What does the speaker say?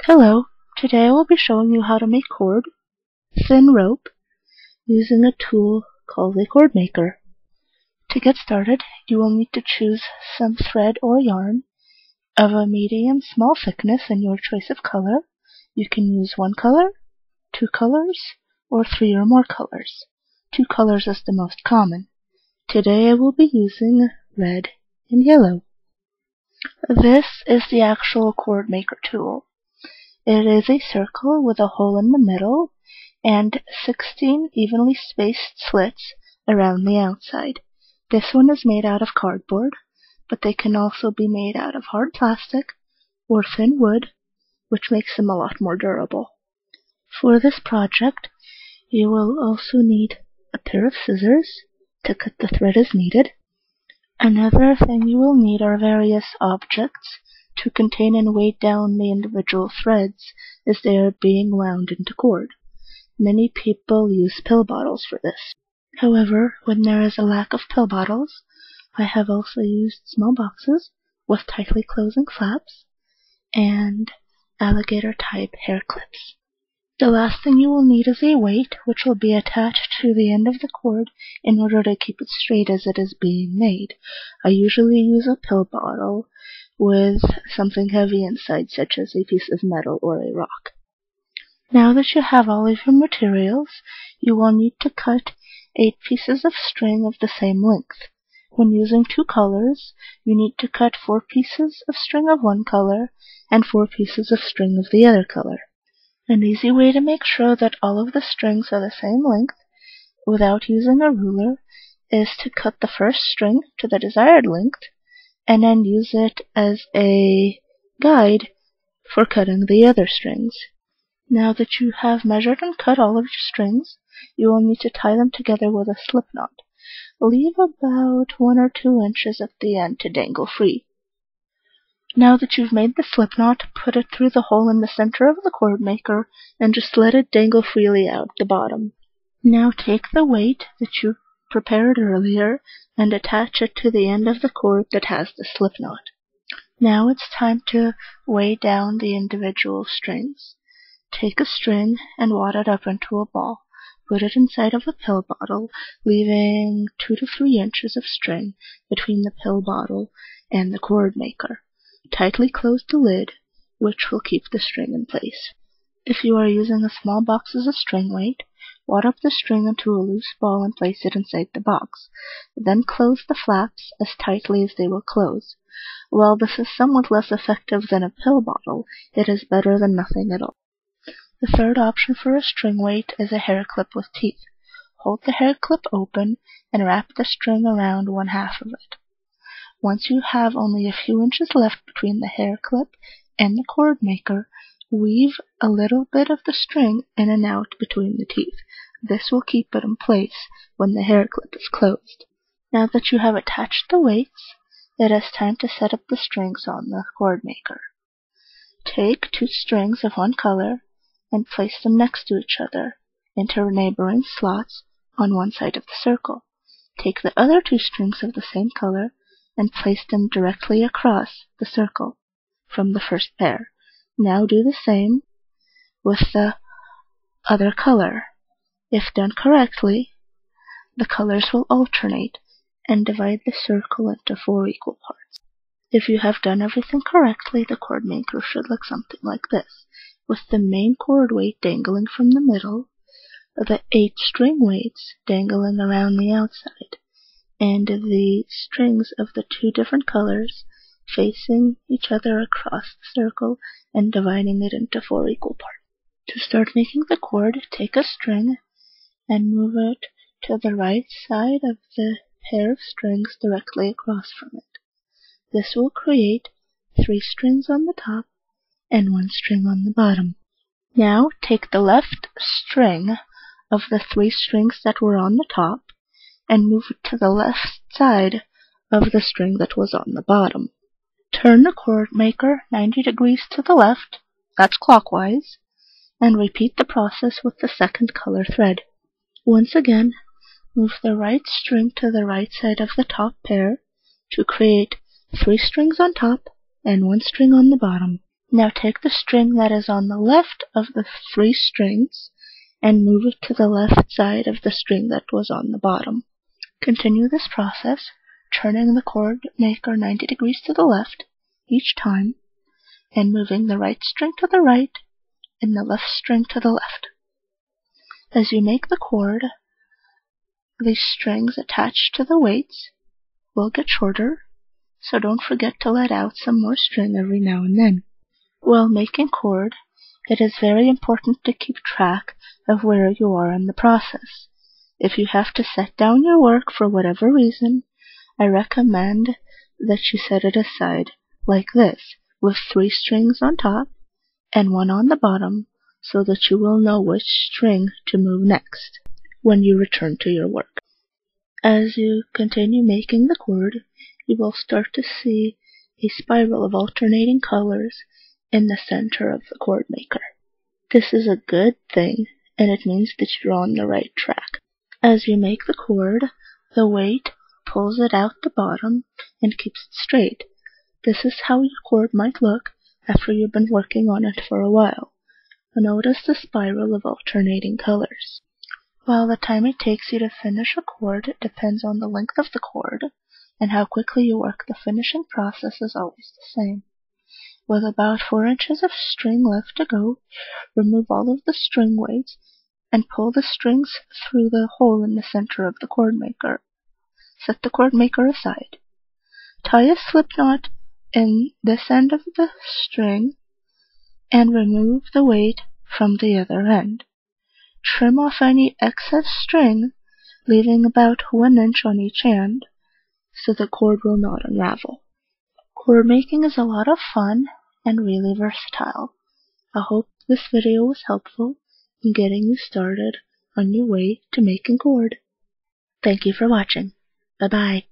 Hello, today I will be showing you how to make cord, thin rope, using a tool called a cord maker. To get started, you will need to choose some thread or yarn of a medium small thickness and your choice of color. You can use one color, two colors, or three or more colors. Two colors is the most common. Today I will be using red and yellow. This is the actual cord maker tool. It is a circle with a hole in the middle and 16 evenly spaced slits around the outside. This one is made out of cardboard, but they can also be made out of hard plastic or thin wood, which makes them a lot more durable. For this project, you will also need a pair of scissors to cut the thread as needed. Another thing you will need are various objects to contain and weight down the individual threads as they are being wound into cord. Many people use pill bottles for this. However, when there is a lack of pill bottles, I have also used small boxes with tightly closing flaps and alligator-type hair clips. The last thing you will need is a weight, which will be attached to the end of the cord in order to keep it straight as it is being made. I usually use a pill bottle with something heavy inside, such as a piece of metal or a rock. Now that you have all of your materials, you will need to cut 8 pieces of string of the same length. When using 2 colors, you need to cut 4 pieces of string of one color and 4 pieces of string of the other color. An easy way to make sure that all of the strings are the same length without using a ruler is to cut the first string to the desired length and then use it as a guide for cutting the other strings. Now that you have measured and cut all of your strings, you will need to tie them together with a slip knot. Leave about 1 or 2 inches at the end to dangle free. Now that you've made the slip knot, put it through the hole in the center of the cord maker and just let it dangle freely out the bottom. Now take the weight that you prepared earlier and attach it to the end of the cord that has the slip knot. Now it's time to weigh down the individual strings. Take a string and wad it up into a ball. Put it inside of a pill bottle, leaving 2 to 3 inches of string between the pill bottle and the cord maker. Tightly close the lid, which will keep the string in place. If you are using a small box as a string weight, wad up the string into a loose ball and place it inside the box. Then close the flaps as tightly as they will close. While this is somewhat less effective than a pill bottle, it is better than nothing at all. The third option for a string weight is a hair clip with teeth. Hold the hair clip open and wrap the string around 1/2 of it. Once you have only a few inches left between the hair clip and the cord maker, weave a little bit of the string in and out between the teeth. This will keep it in place when the hair clip is closed. Now that you have attached the weights, it is time to set up the strings on the cord maker. Take 2 strings of one color and place them next to each other into neighboring slots on one side of the circle. Take the other 2 strings of the same color and place them directly across the circle from the first pair. Now do the same with the other color. If done correctly, the colors will alternate and divide the circle into 4 equal parts. If you have done everything correctly, the cord maker should look something like this, with the main cord weight dangling from the middle, the 8 string weights dangling around the outside, and the strings of the 2 different colors facing each other across the circle and dividing it into 4 equal parts. To start making the cord, take a string and move it to the right side of the pair of strings directly across from it. This will create 3 strings on the top and 1 string on the bottom. Now take the left string of the 3 strings that were on the top and move it to the left side of the string that was on the bottom. Turn the cord maker 90 degrees to the left, that's clockwise, and repeat the process with the second color thread. Once again, move the right string to the right side of the top pair to create 3 strings on top and 1 string on the bottom. Now take the string that is on the left of the 3 strings and move it to the left side of the string that was on the bottom. Continue this process, turning the chord maker 90 degrees to the left each time, and moving the right string to the right and the left string to the left. As you make the chord, the strings attached to the weights will get shorter, so don't forget to let out some more string every now and then. While making chord, it is very important to keep track of where you are in the process. If you have to set down your work for whatever reason, I recommend that you set it aside like this, with 3 strings on top and 1 on the bottom, so that you will know which string to move next when you return to your work. As you continue making the chord, you will start to see a spiral of alternating colors in the center of the chord maker. This is a good thing, and it means that you're on the right track. As you make the chord, the weight pulls it out the bottom and keeps it straight. This is how your chord might look after you've been working on it for a while. Notice the spiral of alternating colors. While the time it takes you to finish a chord depends on the length of the chord, and how quickly you work, the finishing process is always the same. With about 4 inches of string left to go, remove all of the string weights and pull the strings through the hole in the center of the chord maker. Set the chord maker aside. Tie a slip knot in this end of the string and remove the weight from the other end. Trim off any excess string, leaving about 1 inch on each end, so the chord will not unravel. Chord making is a lot of fun and really versatile. I hope this video was helpful in getting you started on your way to making chord. Thank you for watching. Bye-bye.